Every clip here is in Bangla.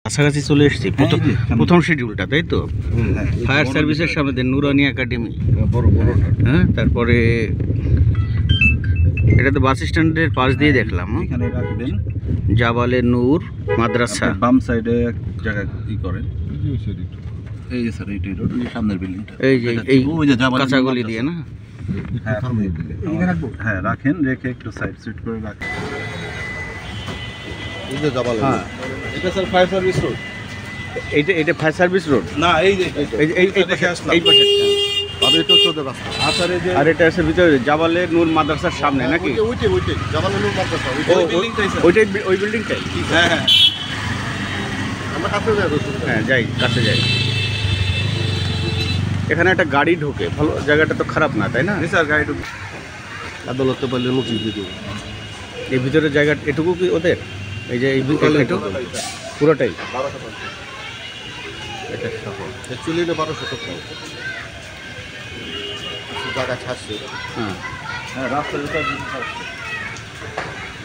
কাছাকাছি চলে এসেছি প্রথম শিডিউলটা, তাই তো? ফায়ার সার্ভিসের সামনে নুরানি একাডেমি, হ্যাঁ। তারপরে এটা তো বাস স্ট্যান্ডের পাশ দিয়ে দেখলাম। এখানে রাখবেন জাবালে নূর মাদ্রাসা। বাম সাইডে এক জায়গায় কি করেন, এই যে স্যার এইটা রোড সামনের বিল্ডিংটা, এই যে এই কাঁচাগলি দিয়ে না? হ্যাঁ রাখেন, রেখে একটু সাইড সুইট করে রাখেন। হ্যাঁ, এটা স্যার ফায়ার সার্ভিস রোড। এটা ফায়ার সার্ভিস রোড না, এই যে এই পাশে আসলাম, এই পাশে। আর এটা চোদ্দ রাস্তা। আর এটা আছে ভিতরে জাবালে নূর মাদ্রাসার সামনে নাকি? ওইটাই জাবালে নূর মাদ্রাসা, ওইটাই ওই বিল্ডিংটাই। হ্যাঁ হ্যাঁ, আমরা কাছে যাই। হ্যাঁ যাই, কাছে যাই। এখানে একটা গাড়ি ঢোকে, ভালো জায়গাটা তো খারাপ না, তাই না? স্যার গাড়ি ঢুকে আদালতে পারলে নোটিশ দিয়ে দেবো। এই ভিতরে জায়গা এটুকু কি ওদের? এই যে এই পুরোটাই অ্যাকচুয়ালি এটা 1200 জায়গা ছাড়ছে। হ্যাঁ হ্যাঁ,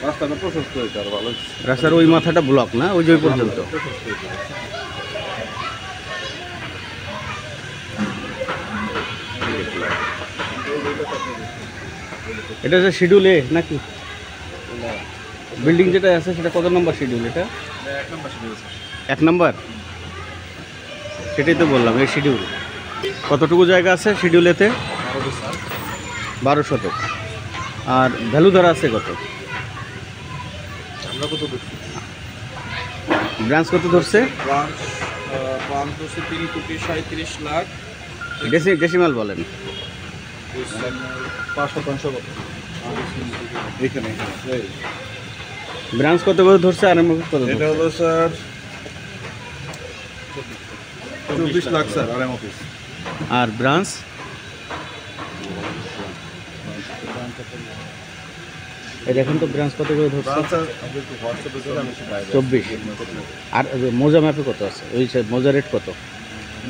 রাস্তাটা প্রশস্ত হয়েছে, আর ভালো রাস্তার ওই মাথাটা ব্লক না, ওই যে ওই পর্যন্ত। এটা হচ্ছে শিডিউল এ নাকি? বিল্ডিং যেটা আছে সেটা কত নম্বর শিডিউল? এটা 1 নম্বর। সেটাই তো বললাম, এই শিডিউল। কতটুকু জায়গা আছে শিডিউলেতে? 12 শতক। আর ভ্যালু ধরা আছে কত? আমরা কত দেখছি, ব্রাঞ্চ কত ধরছে? ব্রাঞ্চ হচ্ছে 3 কোটি 37 লাখ। ডেসিমাল বলেন। 500 কত এখানে? ব্রাঞ্চ কত করে ধরছে আর এমএফ কত? এটা হলো স্যার 24 লাখ স্যার, আর অফিস। আর ব্রাঞ্চ এই দেখেন তো, ব্রাঞ্চ কত করে ধরছে? 24। আর মোজা ম্যাপে কত আছে? ওই মোজা রেট কত?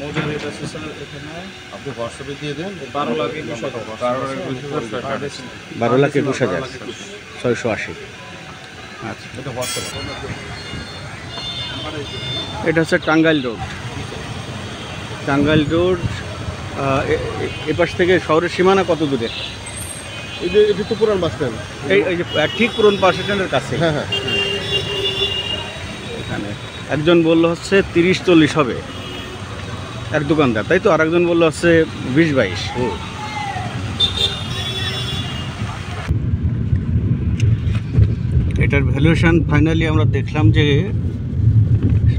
মোজা রেট আছে স্যার এখানে, আপনি হোয়াটসঅ্যাপে দিয়ে দেন। 12 লাখ 21,000 680। আচ্ছা, এটা হোয়াটসঅ্যাপ। এটা হচ্ছে টাঙ্গাইল রোড। টাঙ্গাইল রোড এপাশ থেকে শহরের সীমানা কত দূরে? এটা তো পুরান বাস স্ট্যান্ড, এই যে ঠিক পুরন বাস স্ট্যান্ডের কাছে। হ্যাঁ হ্যাঁ। এখানে একজন বললো হচ্ছে 30-40 হবে এক দোকানদার, তাই তো? আর একজন বললো হচ্ছে 20-22। এটার ভ্যালুয়েশন ফাইনালি আমরা দেখলাম যে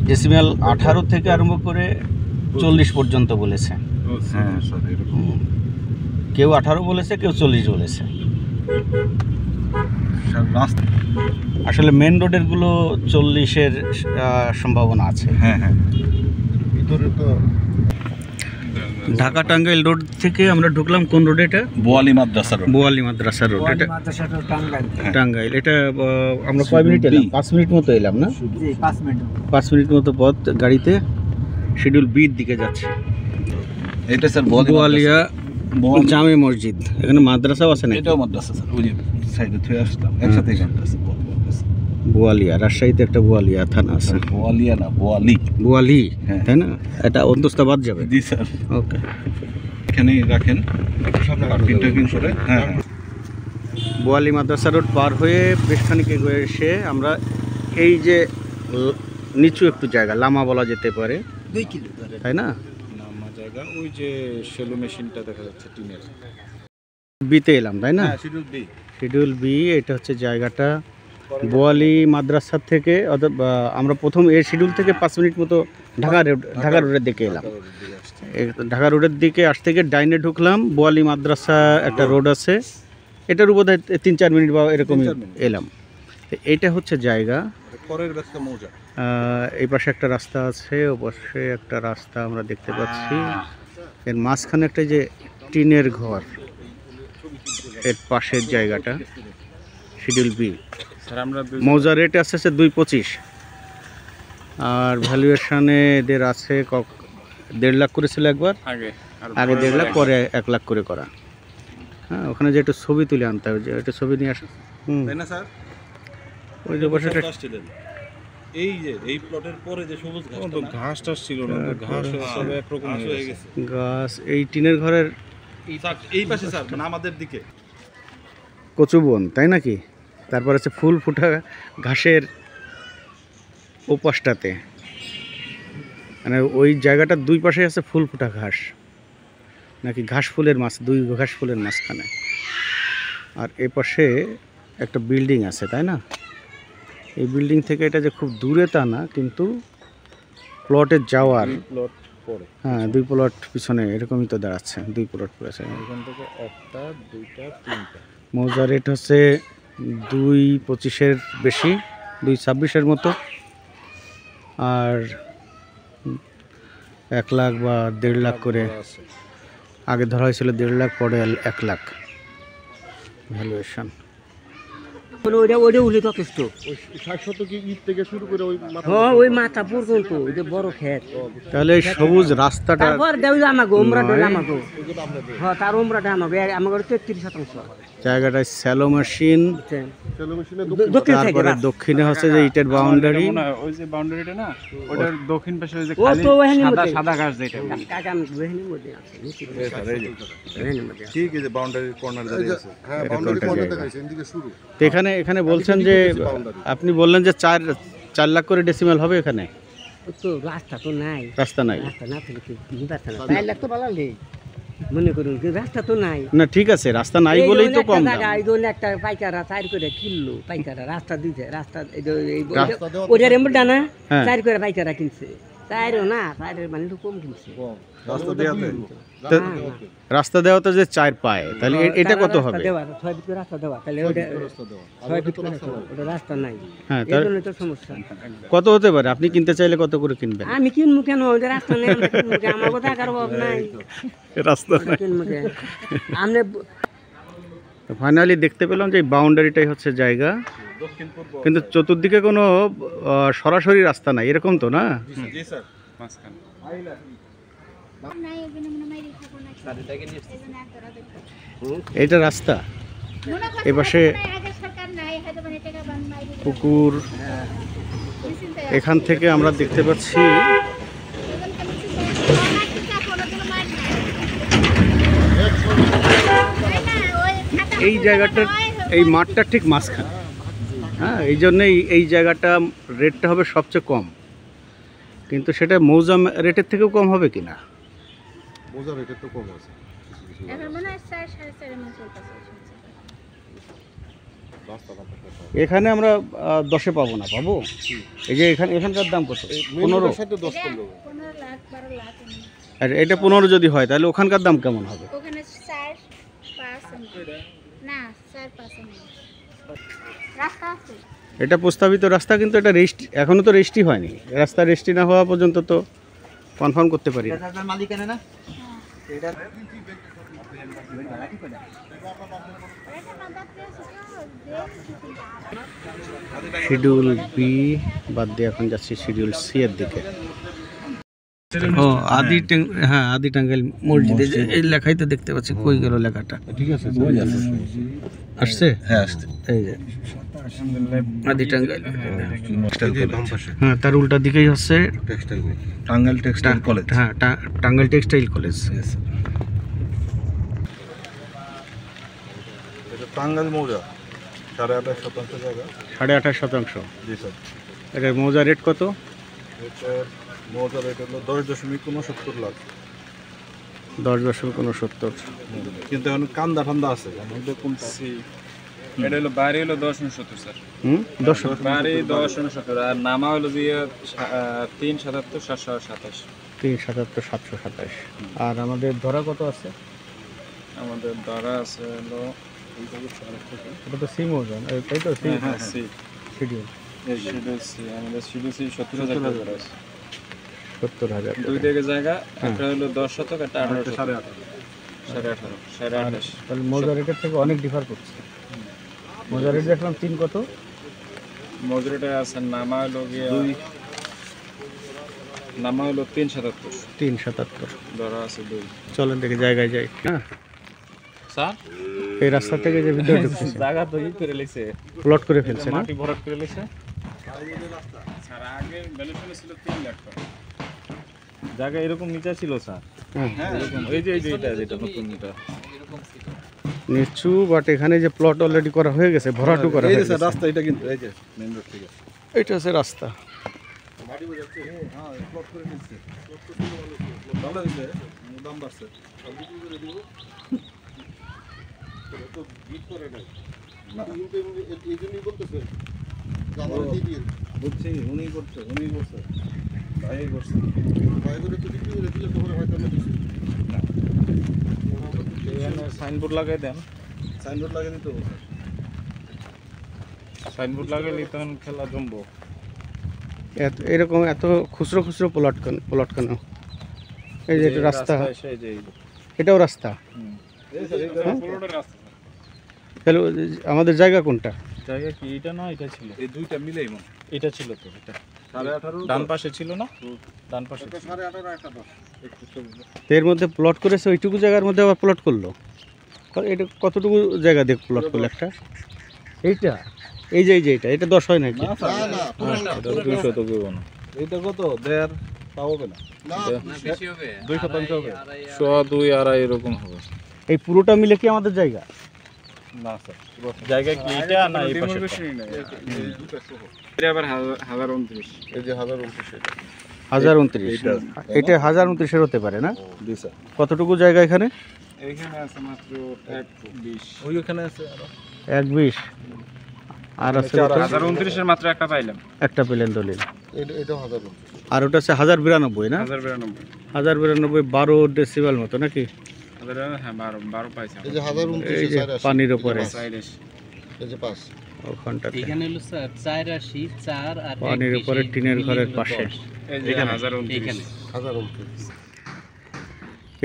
ডেসিমাল 18 থেকে আরম্ভ করে 40 পর্যন্ত বলেছে। হ্যাঁ স্যার, এরকম কেউ 18 বলেছে, কেউ 40 বলেছে। আসলে মেন রোডের গুলো 40-এর সম্ভাবনা আছে। হ্যাঁ হ্যাঁ, ভিতরে তো ঢাকা টাঙ্গাইল রোড থেকে আমরা ঢুকলাম কোন রোড? এটা বোয়ালি মাদ্রাসা রোড। বোয়ালি মাদ্রাসা রোড। এটা টাঙ্গাইল। এটা আমরা কয় মিনিট এলাম? 5 মিনিট মতো এলাম না? 5 মিনিট মতো পথ গাড়িতে। শিডিউল বির দিকে যাচ্ছে। এটা স্যার বোয়ালিয়া জামে মসজিদ। এখানে মাদ্রাসাও আছে না? এটাও মাদ্রাসা স্যার, ওই যে সাইডে থুয়ে আসলাম একসাথে। বোয়ালিয়া, রাজশাহীতে একটা বোয়ালিয়া থানা আছে। বোয়ালিয়া না, বোয়ালি। বোয়ালি, তাই না? এটা অন্তস্থা বাদ যাবে। জি স্যার। ওকে, এখানে রাখেন করে। হ্যাঁ হ্যাঁ, বোয়ালি মাদ্রাসা রোড পার হয়ে বেশ খানিক এগিয়ে এসে আমরা এই যে নিচু একটু জায়গা, লামা বলা যেতে পারে, 2 কিলো তাই না? নামা জায়গা, ওই যে সেলো মেশিনটা দেখা যাচ্ছে টিনের। বিতে এলাম, তাই না? Schedule B. Schedule B. এটা হচ্ছে জায়গাটা বোয়ালি মাদ্রাসা থেকে। আমরা প্রথম এর শিডিউল থেকে 5 মিনিট মতো ঢাকা রোডের দিকে এলাম। ঢাকা রোডের দিকে আসতে গিয়ে ডাইনে ঢুকলাম। বোয়ালি মাদ্রাসা একটা রোড আছে, এটার উপর 3-4 মিনিট বা এরকম এলাম। এইটা হচ্ছে জায়গা। এই পাশে একটা রাস্তা আছে, ও পাশে একটা রাস্তা আমরা দেখতে পাচ্ছি। এর মাঝখানে একটা যে টিনের ঘর, এর পাশের জায়গাটা শিডিউল বি। মৌজা রেট আছে 2.25। আর ভ্যালুয়েশনে এদের আছে 1.5 লাখ করেছিল একবার আগে 1.5 লাখ, পরে 1 লাখ করে করা। হ্যাঁ, ওখানে যে একটু ছবি তুলে আনতে হবে, যে একটা ছবি নিয়ে আসা। ওই যে বসে এই যে এই প্লটের পরে যে সবুজ ঘাস তো ঘাস টাস ছিল না, তো ঘাস সব একরকম হয়ে গেছে। গাছ এই টিনের ঘরের এই পাশে স্যার মানে আমাদের দিকে কচু বন, তাই নাকি? তারপর আছে ফুল ফুটা ঘাসের ওপাশটাতে, মানে ওই জায়গাটার দুই পাশে আছে ফুল ফুটা ঘাস, নাকি ঘাস ফুলের দুই ঘাস ফুলের মাঝখানে। আর এ পাশে একটা বিল্ডিং আছে, তাই না? এই বিল্ডিং থেকে এটা যে খুব দূরে তা না, কিন্তু প্লটে যাওয়ার প্লট পরে হ্যাঁ 2 প্লট পিছনে এরকমই তো দাঁড়াচ্ছে, 2 প্লট পড়েছে। এখান থেকে 1টা 2টা 3টা। মৌজা রেট হচ্ছে 2.25-এর বেশি, 2.26-এর মতো। আর 1 লাখ বা 1.5 লাখ করে আছে। আগে ধরা হয়েছিল, 1.5 লাখ, পরে 1 লাখ ভ্যালুয়েশন। ওইটা উঠে যথেষ্ট। ওই 60 শতকে ইট থেকে শুরু করে ওই মাথা হ্যাঁ ওই মাথা পর্যন্ত ওইটা বড় ক্ষেত। তাহলে এই সবুজ রাস্তাটা তারপর দেউ আমাকে উমরাটা নয়। আমাকে, হ্যাঁ তার উমরাটা আমাকে 33%। জায়গাটায় স্যালো মেশিন, সেলো মেশিনে দক্ষিণ থেকে তারপরে দক্ষিণে হচ্ছে যে ইটের বাউন্ডারি। ওই যে বাউন্ডারিটা না, ওটার দক্ষিণ পাশে ওই যে ও খালি তো ওখানে সাদা মধ্যে সাদা ঘাস যেটা কাকা আমি ওখানের মধ্যে আছে ওখানের মধ্যে আছে। ঠিক আছে বাউন্ডারি কর্নার দাঁড়িয়ে আছে হ্যাঁ এরকম বাউন্ডারি একটা কোণে জায়গা। দেখাইছে এদিকে শুরু। তো এখানে বলছেন যে আপনি বললেন যে 4 লাখ করে ডেসিমেল হবে এখানে, ও তো রাস্তা তো নাই, রাস্তা নাই। রাস্তা না থাকলে কি নিবাসে না 4 লাখ তো বাড়ালে মনে করুন কি রাস্তা তো নাই। না ঠিক আছে, রাস্তা নাই বলেই তো কম দাম। এই ধরুন একটা পাইকারা 4 করে কিনলো, পাইকারা রাস্তা দিতে, রাস্তা রাস্তা দেওয়া ওইটার এমনটা না হ্যাঁ। 4 করে পাইকারা কিনছে, 4ও না 4-এর মানে একটু কম কিনছে। রাস্তা দেয়াতে রাস্তা দেওয়া তো যে 4 পায়, তাহলে এটা কত হবে? 6 ফিট করে রাস্তা দেওয়া, তাহলে ওটা রাস্তা দেওয়া। 6 ফিট করে রাস্তা দেওয়া, ওটা রাস্তা নাই। হ্যাঁ, এর তাহলে জন্য তো সমস্যা। কত হতে পারে? আপনি কিনতে চাইলে কত করে কিনবেন? আমি কিনবো কেন, ওটা রাস্তা নেই, আমরা কিনবো কেন? আমার কথা টাকার অভাব নাই, রাস্তা আমরা কিনবো কেন? আপনি ফাইনালি দেখতে পেলাম যে এই বাউন্ডারিটাই হচ্ছে জায়গা, কিন্তু চতুর্দিকে কোনো সরাসরি রাস্তা নাই, এরকম তো না? জি স্যার মাঝখানে। এটা রাস্তা, এপাশে পুকুর। এখান থেকে আমরা দেখতে পাচ্ছি এই জায়গাটার, এই মাঠটা ঠিক মাঝখানে। হ্যাঁ, এই জন্যই এই জায়গাটা রেটটা হবে সবচেয়ে কম, কিন্তু সেটা মৌজা রেটের থেকেও কম হবে কিনা। বোঝা রেটে তো কম আছে। এখন মনে হয় 4-4.5 এমন চলতেছে। রাস্তা না থাকার এখানে আমরা 10-এ পাবো না, পাবো? এই যে এখানকার দাম কত? 15। সাথে 10 15 15 লাখ 12 লাখ এমন। আর এটা 15 যদি হয়, তাহলে ওখানকার দাম কেমন হবে? ওখানে 4-5 না 4-5 রাস্তা আছে। এটা প্রস্তাবিত রাস্তা, কিন্তু এটা রেজিস্ট্রি এখনো তো রেজিস্ট্রি হয়নি। রাস্তা রেজিস্ট্রি না হওয়া পর্যন্ত তো কনফার্ম করতে পারি না। শিডিউল বি বাদ দিয়ে এখন যাচ্ছি শিডিউল সি এর দিকে। ও হ্যাঁ, আদি টাঙ্গাইল মসজিদে যে এই লেখাই তো দেখতে পাচ্ছি, কই গেল লেখাটা? ঠিক আছে আসছে? হ্যাঁ আসছে এই যে আদি টাঙ্গাইল। বাম পাশে হ্যাঁ, তার উল্টা দিকেই হচ্ছে টেক্সটাইল টাঙ্গাইল টেক্সটাইল কলেজ হ্যাঁ টাঙ্গাইল টেক্সটাইল কলেজ। এটা টাঙ্গাইল মৌজা 28.5% জায়গা। 28.5%। জি স্যার। এটার মৌজা রেট কত? এটা মৌজা রেট হলো 10.69 লাখ। 10.69। কিন্তু এখন কান্দা ঠান্ডা আছে আমাদের কোনটা এটা হলো বাড়ি হলো 1069 স্যার, 10। বাড়ি 1069 আর নামা হলো যে 377 727। 377 727। আর আমাদের ধরা কত আছে? আমাদের ধরা আছে হলো এটা তো সি মৌজা, তাই তো? সি হ্যাঁ সি শিডিউল শিডিউল সি, আমাদের শিডিউল সি 70,000 টাকা ধরা আছে। 70,000। দুই দিকে জায়গা, একটা হলো 10 শতক, একটা 18 শতক। 18.5 18.5 তাহলে মৌজা রেটের থেকে অনেক ডিফার করছে। মৌজা রেট দেখলাম 3 কত? মজুরিটা আছে নামা হলো গিয়ে নামা হলো 377, 377। ধরা আছে 2। চলেন দেখে জায়গায় যাই। হ্যাঁ, স্যার এই রাস্তা থেকে যে ভিতরে ঢুকতেছে, জায়গা তো ই করে লেছে, প্লট করে ফেলছে না? মাটি ভরাট করে লেছে। স্যার আগে ভ্যালুয়েশন ছিল 3 লাখ টাকা জায়গা এরকম নিচে ছিল স্যার হ্যাঁ এরকম এই যে এটা যেটা নতুন এটা নিচু, বাট এখানে যে প্লট অলরেডি করা হয়ে গেছে, ভরাটু করা এই হয়ে যে গেছে। স্যার রাস্তা এটা কিন্তু এই যে মেইন রোড থেকে এটা হচ্ছে রাস্তা। মাটি বাজাচ্ছে হ্যাঁ প্লট করে নিচ্ছে প্লট তো ছিল ভালো ভালো দিছে দাম বাড়ছে আর বিক্রি করে দিব তো বিট করে নাই না কিন্তু এই জন্যই বলতেছে আমার দিয়ে দিন বুঝছি উনি করছে ভাই করছে ভাই করে তো বিক্রি করে দিলে তোমরা হয়তো আমি দিছি এখানে সাইনবোর্ড লাগাই দেন সাইনবোর্ড লাগিয়ে দিতে হবে সাইনবোর্ড লাগাইলে তখন খেলা জমবো এরকম এত খুচরো খুচরো প্লট কেন? এই যে এটা রাস্তা, সেই যে এটাও রাস্তা। এই স্যার এই পুরোটা রাস্তা তাহলে আমাদের জায়গা কোনটা? জায়গা কি এটা না এটা ছিল এই দুইটা মিলেই মন এটা ছিল তো এটা 18.5 ডান পাশে ছিল না ডান পাশে এটা ছিল। 18.5 একটা 10 একটু সবুজ এর মধ্যে প্লট করেছে, ওইটুকু জায়গার মধ্যে আবার প্লট করলো। এটা কতটুকু জায়গা দেখ প্লট করলো একটা? এইটা এই যে এটা 10 হয় নাকি? না না এটা 200 তো কেউ না এইটা কত দেড় পাবো না না 2 হবে 2 2.5 এরকম হবে এই পুরোটা মিলে কি আমাদের জায়গা? না স্যার জায়গা কি এটা না এই পাশে এই দুটো সহ এটা আবার 1029 এই যে 1029 এটা 1029। এটা 1029 হতে পারে না? জি স্যার কতটুকু জায়গা এখানে? এখানে আছে মাত্র 120 ওই ওখানে আছে আরো 120 আর আছে 1029 এর মাত্র একটা পাইলাম একটা পেলেন দলিল। এটা 1029 আর ওটা আছে 1092 না? 1092 1092 12 ডেসিবেল মতো নাকি? হ্যাঁ 12 পাইছি এই যে 1029 এই যে পানির উপরে এই যে 5 ওখানটাতে এখানে হলো স্যার 84 4 আর পানির উপরে টিনের ঘরের পাশে। এই যে 1029 এখানে 1029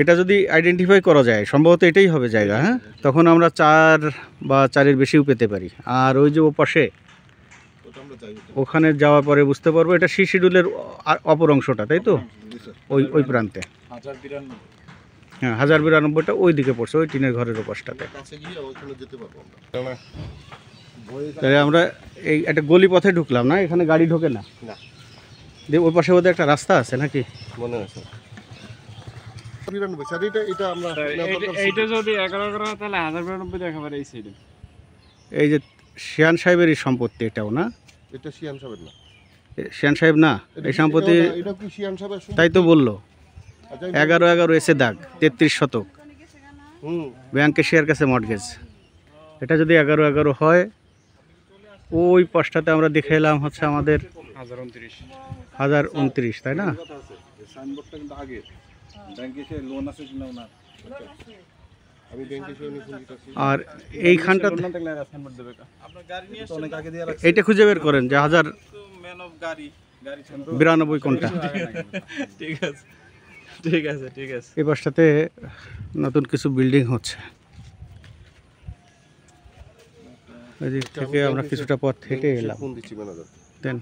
এটা যদি আইডেন্টিফাই করা যায়, সম্ভবত এটাই হবে জায়গা। হ্যাঁ, তখন আমরা 4 বা 4-এর বেশিও পেতে পারি। আর ওই যে ও পাশে ওটা আমরা চাই ওখানে যাওয়ার পরে বুঝতে পারবো এটা সি শিডিউলের অপর অংশটা, তাই তো? জি স্যার ওই প্রান্তে 1092 হ্যাঁ 1092টা ওই দিকে পড়ছে, ওই টিনের ঘরের ওপাশটাতে। কাছে গিয়ে ওখানে যেতে পারবো আমরা তাহলে আমরা এই একটা গলি পথে ঢুকলাম না, এখানে গাড়ি ঢোকে না। না। দিয়ে ওই পাশে বোধহয় একটা রাস্তা আছে নাকি? মনে আছে 92 স্যার এটা আমরা এইটা যদি 11 হয় তাহলে 1092 দেখাবার এই সাইডে এই যে শিয়ান সাহেবেরই সম্পত্তি এটাও না? এটা শিয়ান সাহেবের না শিয়ান সাহেব না এই সম্পত্তি? এটা কি শিয়ান সাহেবের তাই তো বললো আচ্ছা 11 এসে দাগ 33 শতক হুম ব্যাংকে শেয়ার কাছে মর্টগেজ। এটা যদি 11 হয়, ওই পাশটাতে আমরা দেখে এলাম হচ্ছে আমাদের 1029, তাই না? কথা আছে সাইনবোর্ডটা কিন্তু আগে ব্যাংকে সে লোন আছে কিনা না আমি ব্যাংকে সে ফোন দিতেছি আর এইখানটাতে না দেখলে সাইনবোর্ড দেবে কা আপনার গাড়ি নিয়ে অনেক আগে দিয়ে রাখছি এইটা খুঁজে বের করেন যে ম্যান অফ গাড়ি 1092 কোনটা। ঠিক আছে ঠিক আছে ঠিক আছে এই পাশটাতে নতুন কিছু বিল্ডিং হচ্ছে। এদিক থেকে আমরা কিছুটা পথ হেঁটে এলাম। ফোন দিচ্ছি ম্যানেজার দেন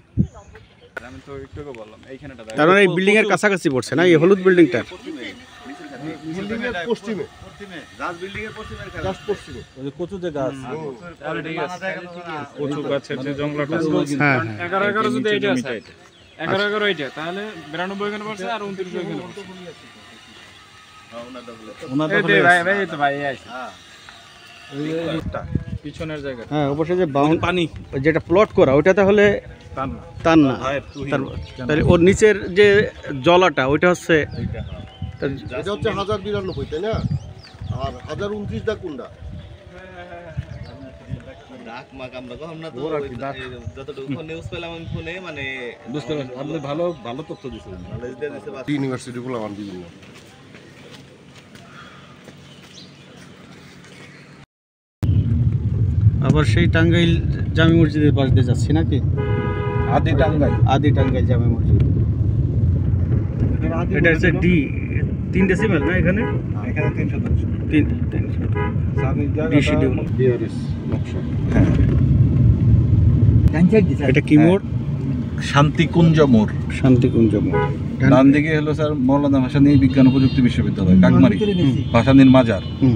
আমি তো একটুকু বললাম এইখানেটা তার মানে এই বিল্ডিং এর কাছাকাছি পড়ছে না, এই হলুদ বিল্ডিংটা? বিল্ডিং এর পশ্চিমে রাজ বিল্ডিং এর পশ্চিমে জাস্ট পশ্চিমে ওই যে কচু যে গাছ তাহলে ঠিক আছে কচু গাছের যে জঙ্গলটা হ্যাঁ 11 যদি এইটা আছে 11 এইটা তাহলে 92 এখানে পড়ছে আর 29 এখানে পড়ছে ওনার এই দখলে যে ভাই আছে। ভাই এই তো ভাই আছে পিছনের জায়গা হ্যাঁ অবশ্যই যে বাউন্ড পানি যেটা প্লট করা ওইটা তাহলে টান না তার না, তাহলে ওর নিচের যে জলাটা ওইটা হচ্ছে এটা হচ্ছে 1092 তাই না আর 1029 দা কোনটা ডাক মাক আমরা কম না তো যতটুকু নিউজ পেলাম আমি ফোনে মানে বুঝতে পারছেন আপনি ভালো ভালো তথ্য দিচ্ছেন নলেজ দিয়ে দিছে বাস ইউনিভার্সিটি গুলো আমার বিভিন্ন আবার সেই টাঙ্গাইল জামি মসজিদের পাশ দিয়ে যাচ্ছি নাকি? আদি টাঙ্গাই আদি টাঙ্গাইল জামি মসজিদ। এটা হচ্ছে ডি 3 ডেসিমেল না এখানে? এখানে 300 3 সামনের ডি শিডিউল। ডিআরএস নকশা এটা কি মোড়? শান্তিকুঞ্জ মোড় শান্তিকুঞ্জ মোড়। ডান দিকে হলো স্যার মৌলানা ভাসানী বিজ্ঞান ও প্রযুক্তি বিশ্ববিদ্যালয় কাকমারি ভাসানীর মাজার হুম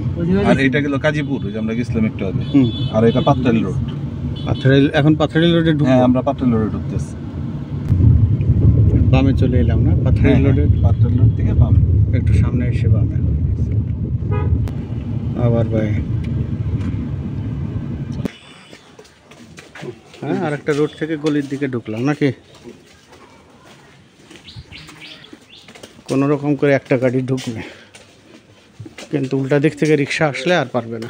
আর এটা গেল কাজীপুর ওই যে আমরা গেছিলাম একটু আগে হুম আর এটা পাত্রাইল রোড পাথরেল, এখন পাথরেল রোডে ঢুকবো। হ্যাঁ আমরা পাত্রাইল রোডে ঢুকতেছি বামে চলে এলাম না, পাথরের রোডের পাত্র লোড থেকে পাম একটু সামনে এসে বামে, আবার ভাই হ্যাঁ আর একটা রোড থেকে গলির দিকে ঢুকলাম নাকি। কোনো রকম করে একটা গাড়ি ঢুকবে, কিন্তু উল্টা দিক থেকে রিক্সা আসলে আর পারবে না।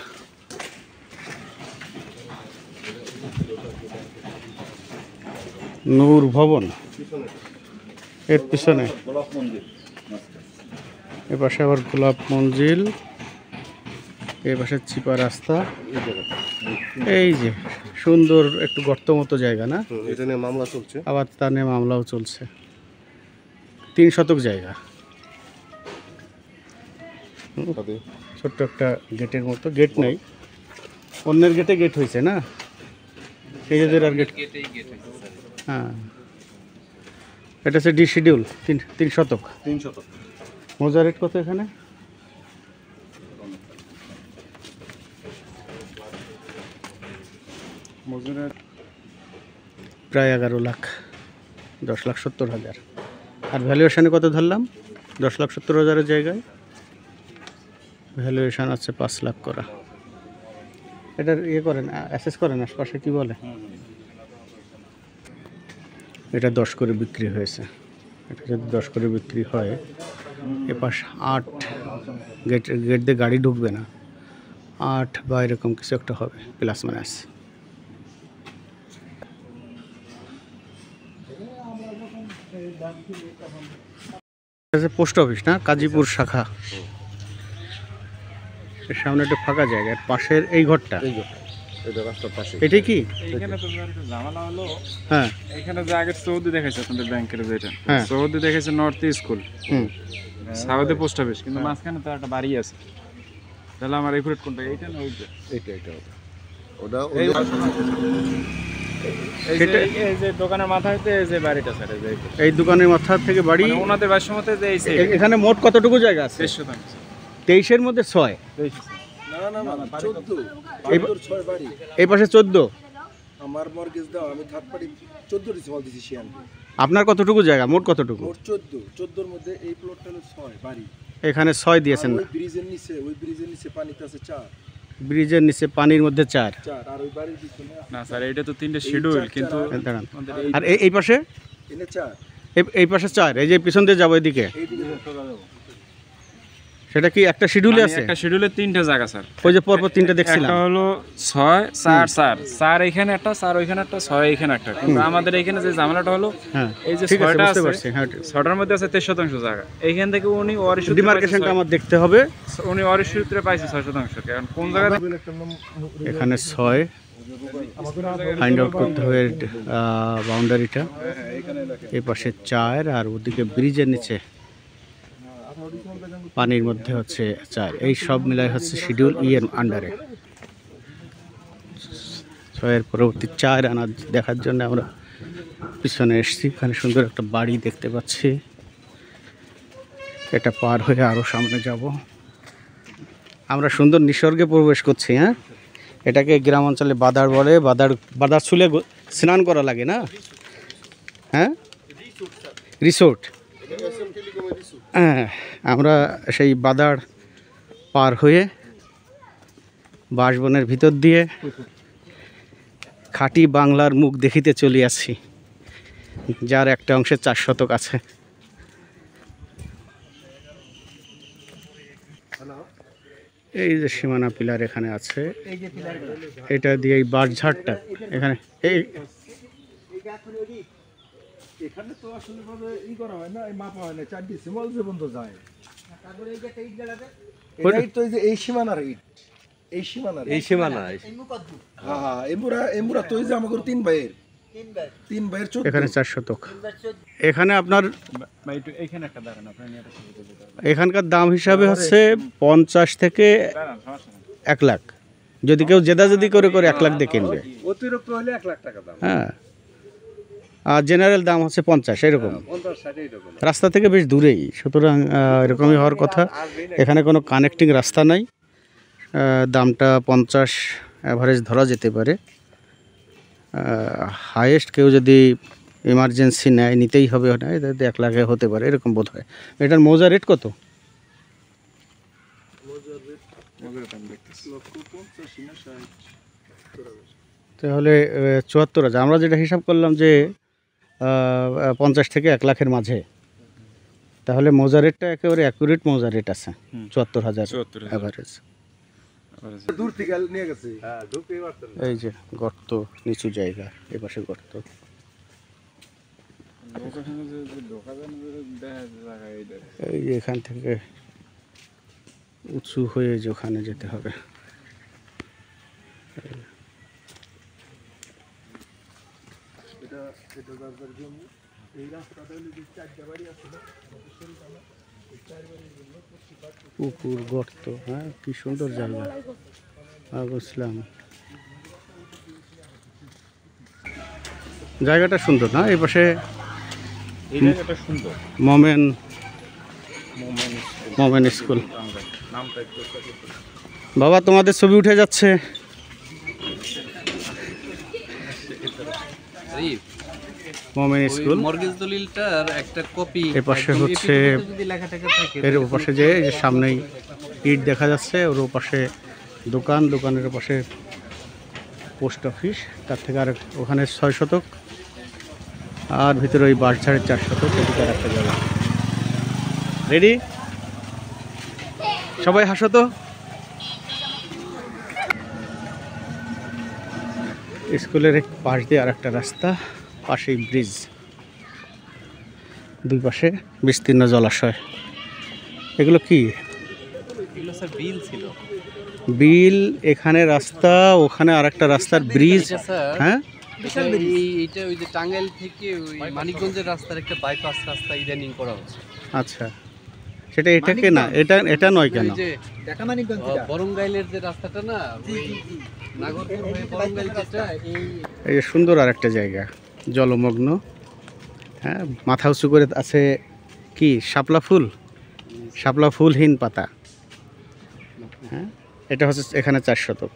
নূর ভবন এর পিছনে, এ পাশে আবার গোলাপ মঞ্জিল, এ পাশে চিপা রাস্তা। এই যে সুন্দর একটু গর্ত মতো জায়গা না, এটা নিয়ে মামলা চলছে। আবার তার নিয়ে মামলাও চলছে। 3 শতক জায়গা, ছোট্ট একটা গেটের মতো, গেট নেই, অন্যের গেটে গেট হয়েছে না, নিজেদের আর গেট। হ্যাঁ এটা হচ্ছে ডি শিডিউল, 3 শতক। 300 মজা রেট কত এখানে? মজুরের প্রায় 11 লাখ, 10,70,000। আর ভ্যালুয়েশানে কত ধরলাম? 10,70,000-এর জায়গায় ভ্যালুয়েশান আছে 5 লাখ করা। এটার ইয়ে করেন, অ্যাসেস করেন আশপাশে কি বলে। এটা 10 করে বিক্রি হয়েছে। এটা যদি 10 করে বিক্রি হয়, এপাশ 8 গেট দিয়ে গাড়ি ঢুকবে না, 8 বা এরকম কিছু একটা হবে, প্লাস মাইনাস। পোস্ট অফিস না, কাজীপুর শাখা। এর সামনে একটা ফাঁকা জায়গা, এর পাশের এই ঘরটা, এটা রাস্তার পাশে। এটাই কি? এইখানে তো একটা ঝামেলা হলো, হ্যাঁ এখানে যে আগে সৌদি দেখাইছে আপনাদের ব্যাংকের যেটা, হ্যাঁ। সৌদি দেখাইছে নর্থ স্কুল, হুম সাউথে পোস্ট অফিস, কিন্তু মাঝখানে তো একটা বাড়ি আছে। তাহলে আমার একুরেট কোনটা, এইটা না ওইটা? এটা ওটা এই সেটা- এই যে দোকানের মাথায় তো এই যে বাড়িটা স্যার, এই যে এইটা। এই দোকানের মাথার থেকে বাড়ি। মানে ওনাদের বাসার মধ্যে যে এই এখানে মোট কতটুকু জায়গা আছে? 23 23-এর মধ্যে 6, না 14 এই 6 বাড়ি। এই পাশে 14। আমার মর্গেজ দাও, আমি থার্ড পার্টি 14 দিছি, বল দিছি শিয়ান। আপনার কতটুকু জায়গা, মোট কতটুকু? মোট 14 মধ্যে এই প্লটটা হলো 6 বাড়ি। এখানে 6 দিয়েছেন আর না? ওই ব্রিজের নিচে পানিতে আছে 4, ব্রিজের নিচে পানির মধ্যে 4। আর ওই বাড়ির পিছনে না স্যার, এটা তো 3টে শিডিউল, কিন্তু দাঁড়ান। আমাদের আর এই পাশে, এনে 4, এই পাশে 4, এই যে পিছন দিয়ে যাবো এদিকে, এইদিকে সোজা যাবো। সেটা কি একটা শিডিউলে আছে? একটা শিডিউলে 3টে জায়গা স্যার। ওই যে পরপর 3টা দেখছিলাম। একটা হলো 6, 4, 4, 4 এখানে একটা, 4 ওইখানে একটা, 6 এখানে একটা। কিন্তু আমাদের এখানে যে ঝামেলাটা হলো, হ্যাঁ এই যে ঠিক আছে, 6টা বুঝতে আছে, পারছি। হ্যাঁ 6টার মধ্যে আছে 23% জায়গা। এইখান থেকে উনি ডিমার্কেশনটা আমার দেখতে হবে। উনি অরিসূত্রে পাইছে 6%। কারণ কোন জায়গা এখানে 6 ফাইন্ড আউট করতে হবে বাউন্ডারিটা। এই পাশে 4 আর ওদিকে ব্রিজের নিচে পানির মধ্যে হচ্ছে 4। এই সব মিলাই হচ্ছে শিডিউল ই এর আন্ডারে। 6-এর পরবর্তী 4 আনা দেখার জন্য আমরা পিছনে এসেছি। এখানে সুন্দর একটা বাড়ি দেখতে পাচ্ছি। এটা পার হয়ে আরও সামনে যাব। আমরা সুন্দর নিসর্গে প্রবেশ করছি। হ্যাঁ, এটাকে গ্রাম অঞ্চলে বাদার বলে। বাদার ছুলে স্নান করা লাগে না? হ্যাঁ, রিসোর্ট। হ্যাঁ, আমরা সেই বাদার পার হয়ে বাঁশবনের ভিতর দিয়ে খাঁটি বাংলার মুখ দেখিতে চলিয়াছি, যার একটা অংশে 4 শতক আছে। এই যে সীমানা পিলার এখানে আছে, এটা দিয়ে এই বাঁশঝাড়টা এখানে এখানে তো আসলে ভাবে করা হয় না, এই মাপা হয় না, 4 ডিসিমাল যে বন্ধ যায়। এটাই তো এই যে এই সীমানার ইট, এই সীমানা। হ্যাঁ, এমুরা তো এই যে আমাদের 3 ভাইয়ের 14। এখানে 4 শতক। এখানে আপনার এইখানে একটা দাঁড়ান, আপনার নিয়ে একটা ছবি তুলে দেন। এখানকার দাম হিসাবে হচ্ছে 50 থেকে 1 লাখ। যদি কেউ জেদাজেদি করে 1 লাখ দিয়ে কিনবে। অতিরিক্ত হলে 1 লাখ টাকা দাম। হ্যাঁ, আর জেনারেল দাম হচ্ছে 50 এরকম। 50-60 এরকম। রাস্তা থেকে বেশ দূরেই, সুতরাং এরকমই হওয়ার কথা। এখানে কোনো কানেক্টিং রাস্তা নাই। দামটা 50 অ্যাভারেজ ধরা যেতে পারে। হাইয়েস্ট কেউ যদি এমার্জেন্সি নেয়, নিতেই হবে, না 1 লাখে হতে পারে এরকম বোধ হয়। এটার মৌজা রেট কত? তাহলে 74,000। আমরা যেটা হিসাব করলাম যে 50 থেকে 1 লাখের মাঝে, তাহলে মৌজা রেটটা একেবারে অ্যাকুরেট মৌজা রেট আছে 74,000 অ্যাভারেজ। দূর থেকে নিয়ে গেছে। এই যে গর্ত, নিচু জায়গা, এ পাশে গর্ত। এই যে এখান থেকে উঁচু হয়ে যে ওখানে যেতে হবে। পুকুর, গর্ত, হ্যাঁ কি সুন্দর জায়গা। বুঝলাম, জায়গাটা সুন্দর না? এই পাশে মোমেন স্কুল। বাবা তোমাদের ছবি উঠে যাচ্ছে। মোমেন স্কুল মর্গেজ দলিলটার একটা কপি এ পাশে হচ্ছে, এর ওপাশে যে সামনেই ইট দেখা যাচ্ছে, ওর ওপাশে দোকান, দোকানের পাশে পোস্ট অফিস, তার থেকে আর ওখানে 6 শতক, আর ভিতরে ওই বাঁশঝাড়ের 4 শতক, এদিকে আর একটা জায়গা। রেডি? সবাই হাসো তো। স্কুলের পাশ দিয়ে আর একটা রাস্তা, পাশেই ব্রিজ, দুই পাশে বিস্তীর্ণ জলাশয়। এগুলো কি? এগুলো স্যার বিল ছিল। বিল, এখানে রাস্তা, ওখানে আর একটা রাস্তার ব্রিজ। হ্যাঁ, এইটা ওই যে টাঙ্গাইল থেকে ওই মানিকগঞ্জের রাস্তার একটা বাইপাস রাস্তা ইদানিং করা হচ্ছে। আচ্ছা, সেটা এটাকে না, এটা নয় কেন? ওই যে বরঙ্গাইলের যে রাস্তাটা না, ওই নাগরপুর হয়ে বরঙ্গাইল যেটা, এই যে সুন্দর আর একটা জায়গা, জলমগ্ন। হ্যাঁ, মাথা উঁচু করে আছে কি শাপলা ফুল, শাপলা ফুলহীন পাতা। হ্যাঁ, এটা হচ্ছে এখানে 4 শতক,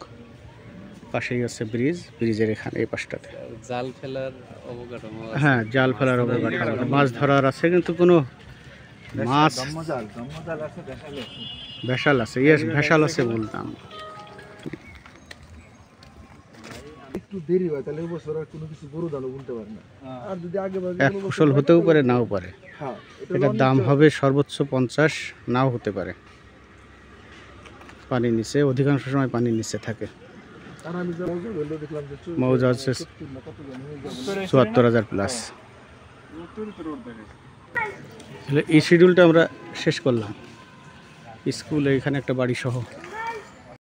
পাশেই আছে ব্রিজ, ব্রিজের এখানে এই পাশটাতে জাল ফেলার অবকাঠামো। হ্যাঁ, জাল ফেলার অবকাঠামো, মাছ ধরার আছে, কিন্তু কোনো মাছ, ভেসাল আছে, ইয়েস ভেসাল আছে বলতাম। একটু দেরি হয় তাহলে এই বছর আর কোনো কিছু গরু দানো বলতে পারে না। আর যদি আগে এক ফসল হতেও পারে, নাও পারে। হ্যাঁ, এটার দাম হবে সর্বোচ্চ 50, নাও হতে পারে। পানির নিচে, অধিকাংশ সময় পানির নিচে থাকে। আর আমি যে মৌজা বললো দেখলাম যে মৌজা হচ্ছে 74,000 প্লাস। তাহলে এই শিডিউলটা আমরা শেষ করলাম। স্কুল, এখানে একটা বাড়ি সহ।